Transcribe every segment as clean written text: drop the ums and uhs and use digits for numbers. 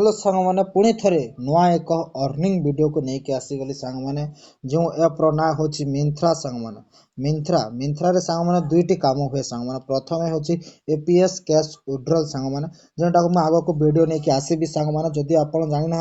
Hello सांग मैंने पुणी थे नुआ एक अर्निंग वीडियो को लेकिन आसीगली सांग मैंने जो एप्र ना हूँ मिंत्रा सांग मैंने मिंत्रा रे सांग मैंने दुईटी काम हुए सांग मैंने प्रथम हूँ एपीएस कैश विड्रॉल सांग मैंने जोटा को आग को वीडियो नहीं आसबि सांग मैंने जदि आप जानी ना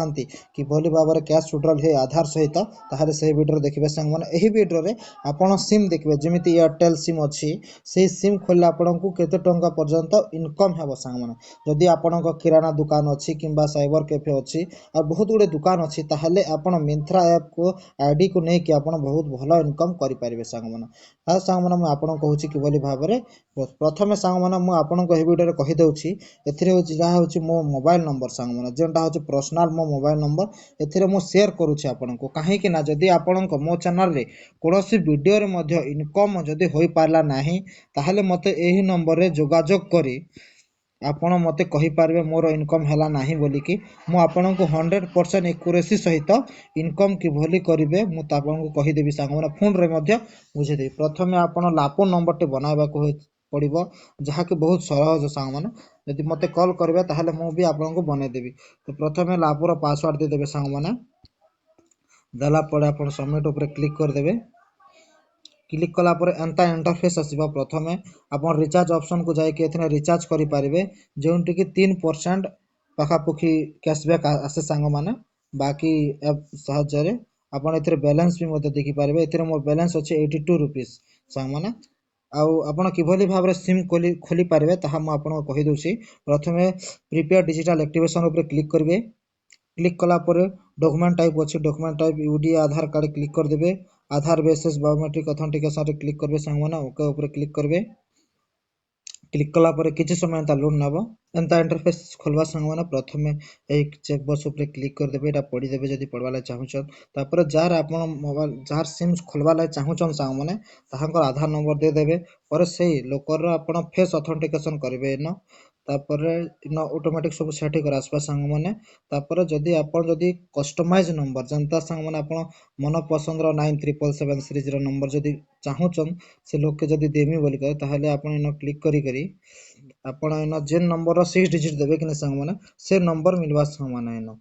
कि भली भाव में कैश विड्रॉल है आधार सहित ताहले से वीडियो देखिए सांग मैंने यही वीडियो रे आपण सिम देखिए जमी एयरटेल सिम अच्छी से सिम खोलने आपन को केते टंका पर्यंत इनकम है सांग मैंने जदि आपण किराना दुकान अच्छी कि साइबर कैफे अच्छी और बहुत गुड़े दुकान अच्छी ताहले आपण मिंत्रा ऐप को आईडी को लेकिन आप बहुत भल इनकम करेंगे सांग मैंने सांग मैंने मुझे आपको कहूँ कि भाव में प्रथम सांग मैंने मुझे वीडियो कहीदे जहाँ हूँ मो मोबाइल नंबर सांग मैंने जोटा हूँ पर्सनाल मो मोबाइल नंबर एथिरे मु शेयर करुच्ची आपको कहीं ना जदि आपण मो चैनल रे कौन वीडियो रे इनकम जदि हो पारा ना ताहले मते यही नंबर रे जोगाजोग करी आपण मते कहि पारबे मोर इनकम हैला नाही बोली कि मु आपन को 100% एक्यूरेसी सहित इनकम कि भली करिवे मु आपन को कहि देबी सांग माने फोन रे मध्य बुझे देबी प्रथमे आपण लापो नंबर टे बनाइबा को पड़िबो जहा कि बहुत सहज सांग माने यदि मते कॉल करबे ताहले मु भी आपन को बने देबी तो प्रथमे लापो रो पासवर्ड दे देबे सांग माने दला पड़े आपण सबमिट ऊपर क्लिक कर देबे क्लिक कला पर एंता इंटरफेस आसीबा प्रथमे आपण रिचार्ज ऑप्शन को जाई के एथने रिचार्ज करि पारिबे जोंटी कि 3% पाखापुखी कैशबैक आसे सांग माने बाकी एप साहाय्य रे आपण एथरे बैलेंस भी मते देखि पारिबे एथरे मोर बैलेंस अछि 82 रुपीस सांग माने आउ आपण किभली भाव रे सिम खोली पारिबे ताहा म आपण कहि दोसी प्रथमे प्रीपेड डिजिटल एक्टिवेशन ऊपर क्लिक करिवे क्लिक कला पर डॉक्यूमेंट टाइप अच्छे डॉक्यूमेंट टाइप यूडी आधार कार्ड क्लिक कर देबे आधार बेसिस बायोमेट्रिक ऑथेंटिकेशन रे क्लिक करबे सांग माने ओके ऊपर क्लिक करबे क्लिक कला पर किछि समय एंता लोड नबो एंता इंटरफेस खोलवा सांग माने प्रथमे एक चेक बॉक्स ऊपर क्लिक कर देबे एटा पढी देबे जदि पढवा ला चाहूछन तापर जार आपण मोबाइल जार सिम खोलवा ला चाहूछन सांग माने ताहांकर आधार नंबर दे देबे पर सेही लोकर आपण फेस ऑथेंटिकेशन करबे न तापर इन ऑटोमेटिक सब सेट कर आसबा सांग माने तापर जदि आपण जदि कस्टमाइज नंबर जनता सांग माने आपण मन पसंद रो 9777 सीरीज रो नंबर जदि चाहूछन से लोग के जदि देमी बोली कहे ताहले आपण इन क्लिक करी करी आपण इन जेन नंबर 6 डिजिट देबे कि सांग माने से नंबर मिलवा सांग माने इन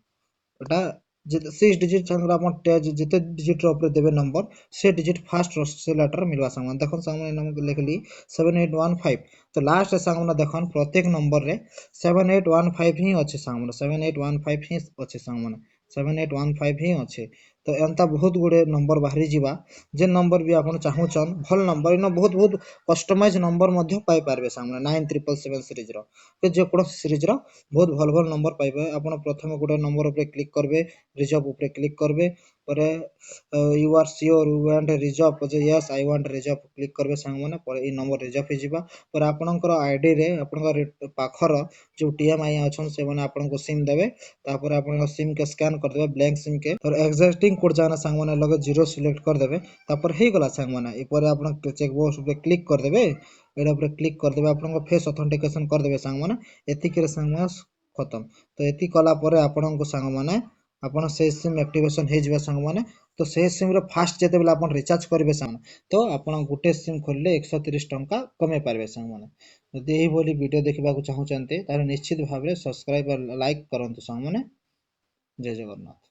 एटा जे 6 डिजिट संग आपण जेते डिजिट रो ऊपर देबे नंबर से डिजिट फास्ट से लेटर मिलवा सांग माने देखन सांग माने नंबर लिखली 7815 तो लास्ट सांग माने देखन प्रत्येक नंबर रे 7815 ही अछि सांग माने 7815 ही अछि सांग माने 7815 ही अछि तो एंता बहुत गुडे नंबर बाहरी जीवा जे नंबर भी आपण चाहूचन भल नंबर इन बहुत बहुत कस्टमाइज नंबर मध्य पाई पारबे सामने 9777 सीरीज रो के जे कोन सीरीज रो बहुत भल भल नंबर पाइबे आपण प्रथम गुडे नंबर ऊपर क्लिक करबे रिजर्व ऊपर क्लिक करबे पर you are sure you want reserve जे yes I want reserve click करबे संग माने पर ई नंबर रिजर्व हे जिबा पर आपनकर आईडी रे आपनकर पाखर जो टीएमआई अछन से माने आपन को सिम देबे तापर आपन सिम के स्कैन कर देबे ब्लैंक सिम के और एक्जिस्टिंग कोड जाना संग माने लगे 0 सिलेक्ट कर देबे तापर हे गला संग माने ए पर आपन चेक बॉक्स पे क्लिक कर देबे एडा पर क्लिक कर देबे आपन को फेस ऑथेंटिकेशन कर देबे संग माने एति के संग माने खत्म तो एति कला परे आपन को संग माने आपन से सिम एक्टिवेशन हे जिबा संग माने तो से सिम रो फास्ट जेते बेला आपन रिचार्ज करबे संग तो आपन गुटे सिम खोलले 130 टंका कमे पारबे संग माने यदि एही बोली वीडियो देखबा को चाहू चनते तारे निश्चित भाबरे सब्सक्राइब और लाइक करंतु संग माने जय जगन्नाथ।